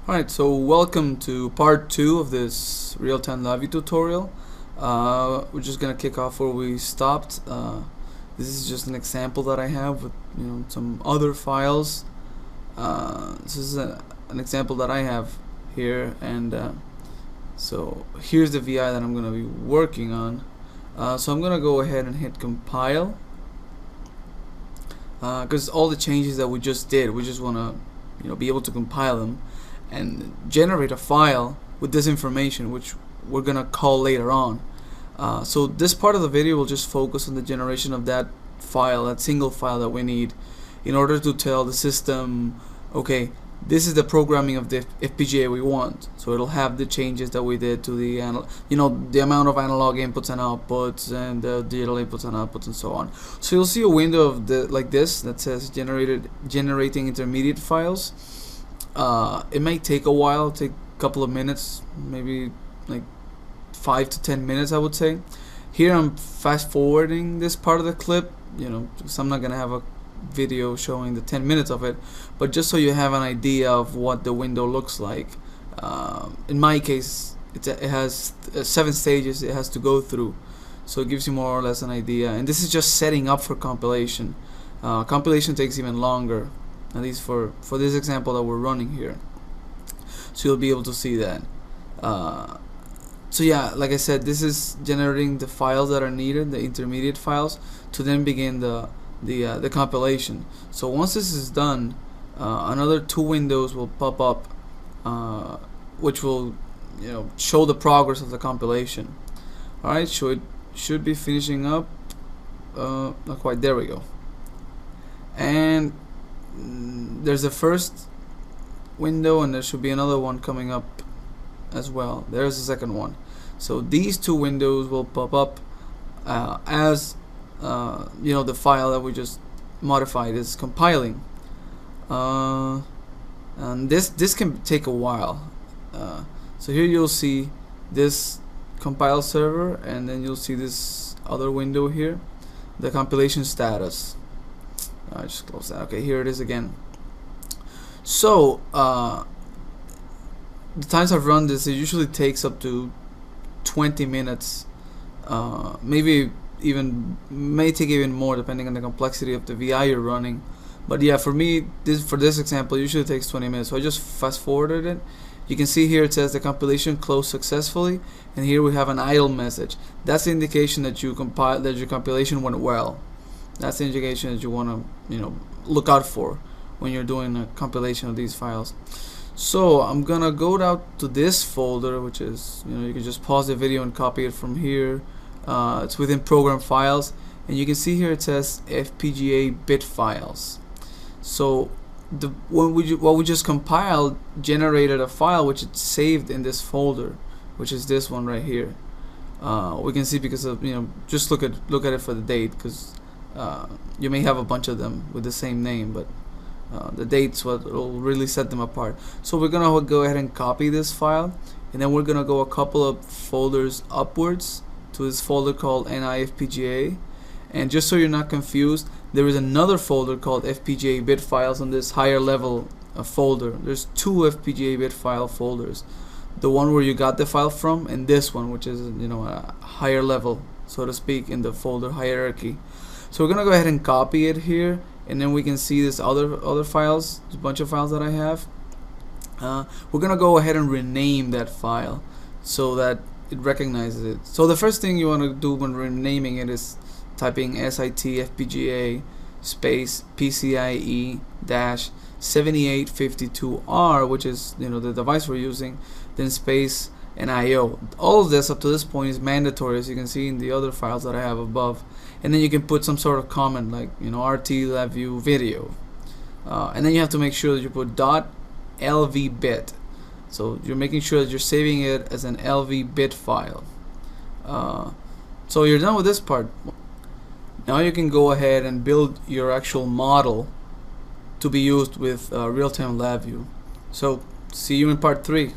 Alright, so welcome to part 2 of this real-time LabView tutorial. We're just gonna kick off where we stopped. This is just an example that I have with some other files. This is an example that I have here, and so here's the VI that I'm gonna be working on. So I'm gonna go ahead and hit compile, because all the changes that we just did, we just wanna be able to compile them and generate a file with this information, which we're gonna call later on. So this part of the video will just focus on the generation of that file, that single file that we need in order to tell the system, okay, this is the programming of the FPGA we want. So it'll have the changes that we did to the the amount of analog inputs and outputs, and the digital inputs and outputs, and so on. So you'll see a window of like this that says generating intermediate files. It may take a while, take a couple of minutes, maybe like 5 to 10 minutes, I would say. Here I'm fast forwarding this part of the clip, because I'm not gonna have a video showing the 10 minutes of it, but just so you have an idea of what the window looks like. In my case, it has 7 stages it has to go through, so it gives you more or less an idea. And this is just setting up for compilation. Compilation takes even longer, at least for this example that we're running here. So you'll be able to see that. So yeah, like I said, this is generating the files that are needed, the intermediate files, to then begin the compilation. So once this is done, another 2 windows will pop up, which will show the progress of the compilation. Alright, so it should be finishing up. Not quite. There we go. And there's the first window, and there should be another one coming up as well. There's the second one. So these 2 windows will pop up as the file that we just modified is compiling, and this can take a while. So here you'll see this compile server, and then you'll see this other window here, the compilation status. I just close that. Okay, here it is again. So the times I've run this, it usually takes up to 20 minutes, maybe may take even more depending on the complexity of the VI you're running. But yeah, for me, for this example, it usually takes 20 minutes. So I just fast forwarded it. You can see here it says the compilation closed successfully, and here we have an idle message. That's the indication that your compilation went well. That's the indication that you want to look out for when you're doing a compilation of these files. So I'm gonna go out to this folder, which is you can just pause the video and copy it from here. It's within program files, and you can see here it says FPGA bit files. So what we just compiled generated a file which it's saved in this folder, which is this one right here. We can see because of just look at it for the date, because you may have a bunch of them with the same name, but the date's what will really set them apart. So we're gonna go ahead and copy this file, and then we're gonna go a couple of folders upwards to this folder called NI FPGA. And just so you're not confused, there is another folder called FPGA bit files on this higher level folder. There's 2 FPGA bit file folders, the one where you got the file from, and this one, which is a higher level, so to speak, in the folder hierarchy. So we're gonna go ahead and copy it here, and then we can see this other files, a bunch of files that I have. We're gonna go ahead and rename that file so that it recognizes it. So the first thing you want to do when renaming it is typing SIT FPGA space PCIe dash 7852R, which is the device we're using, then space and IO. All of this up to this point is mandatory, as you can see in the other files that I have above. And then you can put some sort of comment like RTLV video, and then you have to make sure that you put .lv bit. So you're making sure that you're saving it as an LV bit file. So you're done with this part. Now you can go ahead and build your actual model to be used with real-time LabView. So see you in part 3.